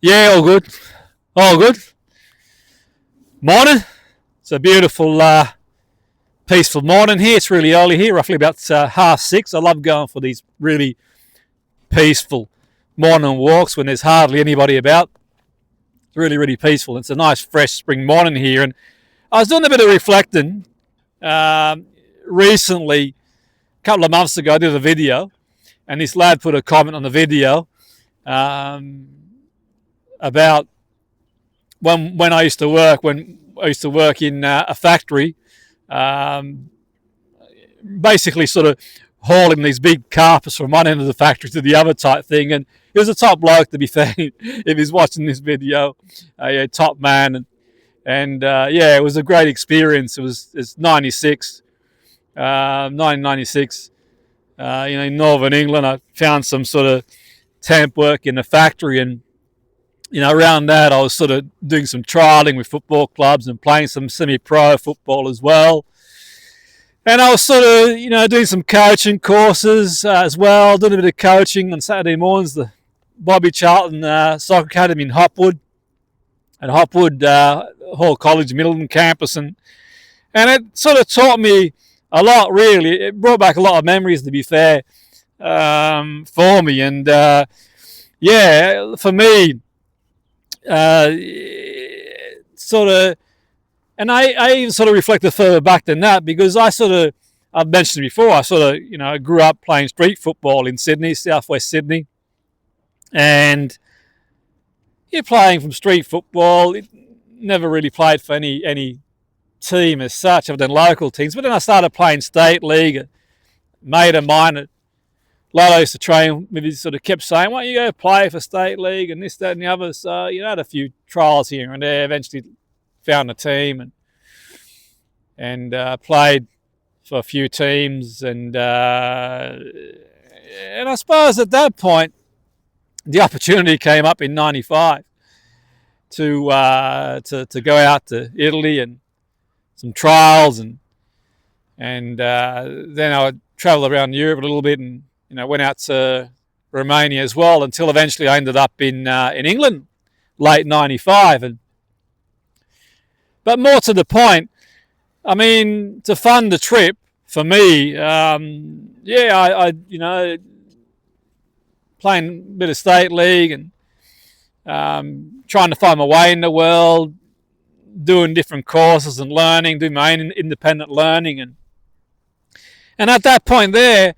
Yeah, all good. All good. Morning. It's a beautiful, peaceful morning here. It's really early here, roughly about 6:30. I love going for these really peaceful morning walks when there's hardly anybody about. It's really, really peaceful. It's a nice, fresh spring morning here. And I was doing a bit of reflecting recently. A couple of months ago, I did a video, and this lad put a comment on the video um, about when I used to work, in a factory, um, basically sort of hauling these big carpets from one end of the factory to the other type thing. And he was a top bloke, to be fair, if he's watching this video, yeah, top man. And yeah, it was a great experience. It's 1996, in northern England. I found some sort of temp work in the factory, and around that, I was sort of doing some trialing with football clubs and playing some semi-pro football as well. And I was sort of, doing some coaching courses as well, doing a bit of coaching on Saturday mornings, the Bobby Charlton Soccer Academy in Hopwood, at Hopwood Hall College, Middleton campus. And it sort of taught me a lot, really. It brought back a lot of memories, to be fair, for me. And yeah, for me, sort of, and I even sort of reflected further back than that, because I've mentioned before, I grew up playing street football in Sydney, southwest Sydney, and you're playing from street football. It never really played for any team as such, other than local teams. But then I started playing state league. A mate of mine, Lolo used to train with, he sort of kept saying, why don't you go play for state league and this, that and the other. So, had a few trials here and there, eventually found a team and played for a few teams. And I suppose at that point, the opportunity came up in 95 to go out to Italy and some trials. And then I would travel around Europe a little bit, and went out to Romania as well, until eventually I ended up in England, late '95. But more to the point, I mean, to fund the trip for me, I playing a bit of state league and trying to find my way in the world, doing different courses and doing my own independent learning, and at that point there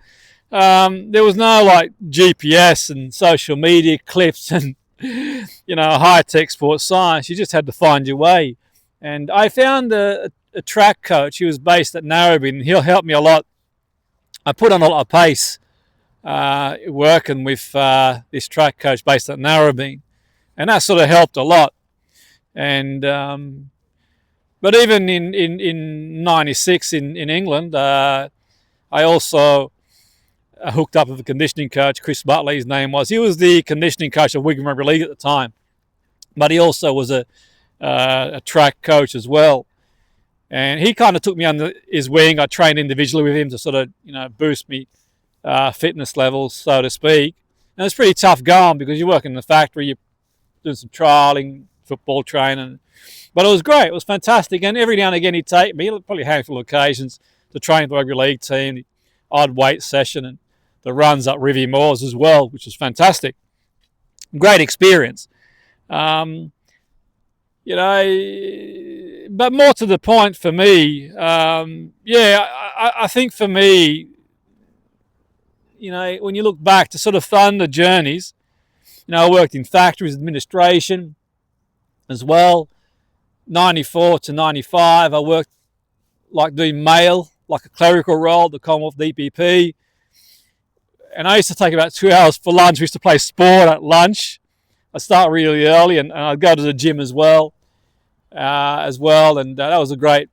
was no like GPS and social media clips and high-tech sports science. You just had to find your way. And I found a track coach. He was based at Narrabeen, and he'll help me a lot. I put on a lot of pace working with this track coach based at Narrabeen, and that sort of helped a lot. And but even in '96 in England, I also hooked up with a conditioning coach, Chris Butler, his name was. He was the conditioning coach of Wigan Rugby League at the time, but he also was a track coach as well. And he kind of took me under his wing. I trained individually with him to sort of, boost me fitness levels, so to speak. And it's pretty tough going, because you work in the factory, you're doing some trialing, football training. But it was great. It was fantastic. And every now and again he'd take me, probably a handful of occasions, to train the rugby league team, the odd weight session, and the runs up Riviera Moors as well, which was fantastic. Great experience. But more to the point for me, I think for me, when you look back to sort of fund the journeys, I worked in factories administration as well. 94 to 95, I worked like doing mail, like a clerical role, the Commonwealth DPP. And I used to take about 2 hours for lunch. We used to play sport at lunch. I'd start really early, and I'd go to the gym as well. And that was a great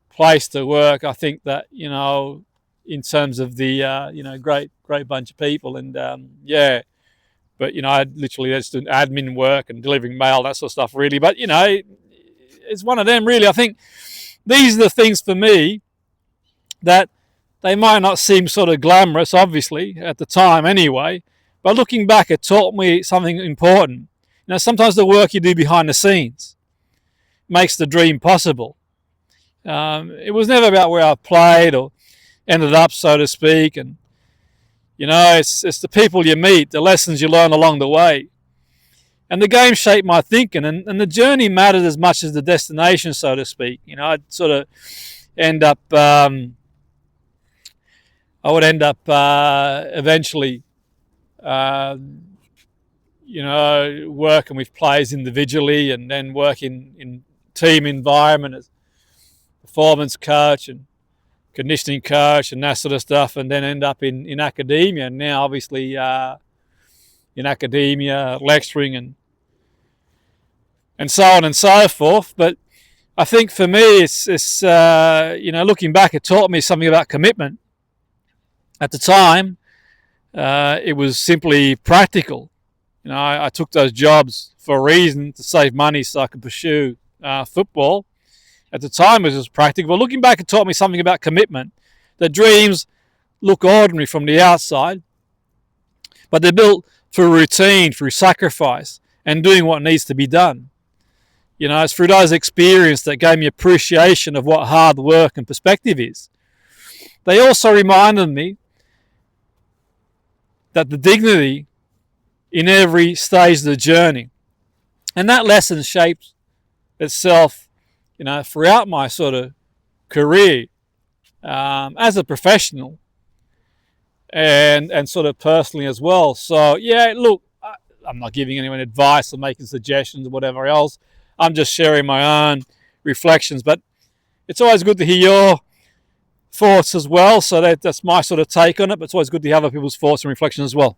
place to work. I think that, in terms of the, great bunch of people. And, but, I'd literally just do admin work and delivering mail, that sort of stuff, really. But, it's one of them, really. I think these are the things for me that they might not seem sort of glamorous, obviously, at the time anyway. But looking back, it taught me something important. sometimes the work you do behind the scenes makes the dream possible. It was never about where I played or ended up, so to speak. And, it's the people you meet, the lessons you learn along the way. And the game shaped my thinking, and the journey mattered as much as the destination, so to speak. I'd sort of end up, eventually, working with players individually, and then working in team environment as performance coach and conditioning coach and that sort of stuff, and then end up in academia. And now, obviously, in academia, lecturing and so on and so forth. But I think for me, it's looking back, it taught me something about commitment. At the time, it was simply practical. I took those jobs for a reason, to save money so I could pursue football. At the time, it was just practical. But looking back, it taught me something about commitment. That dreams look ordinary from the outside, but they're built through routine, through sacrifice, and doing what needs to be done. It's through those experiences that gave me appreciation of what hard work and perspective is. They also reminded me that the dignity in every stage of the journey. And that lesson shaped itself, throughout my sort of career as a professional and sort of personally as well. So, yeah, look, I'm not giving anyone advice or making suggestions or whatever else. I'm just sharing my own reflections. But it's always good to hear your thoughts as well. So that's my sort of take on it. But it's always good to hear other people's thoughts and reflections as well.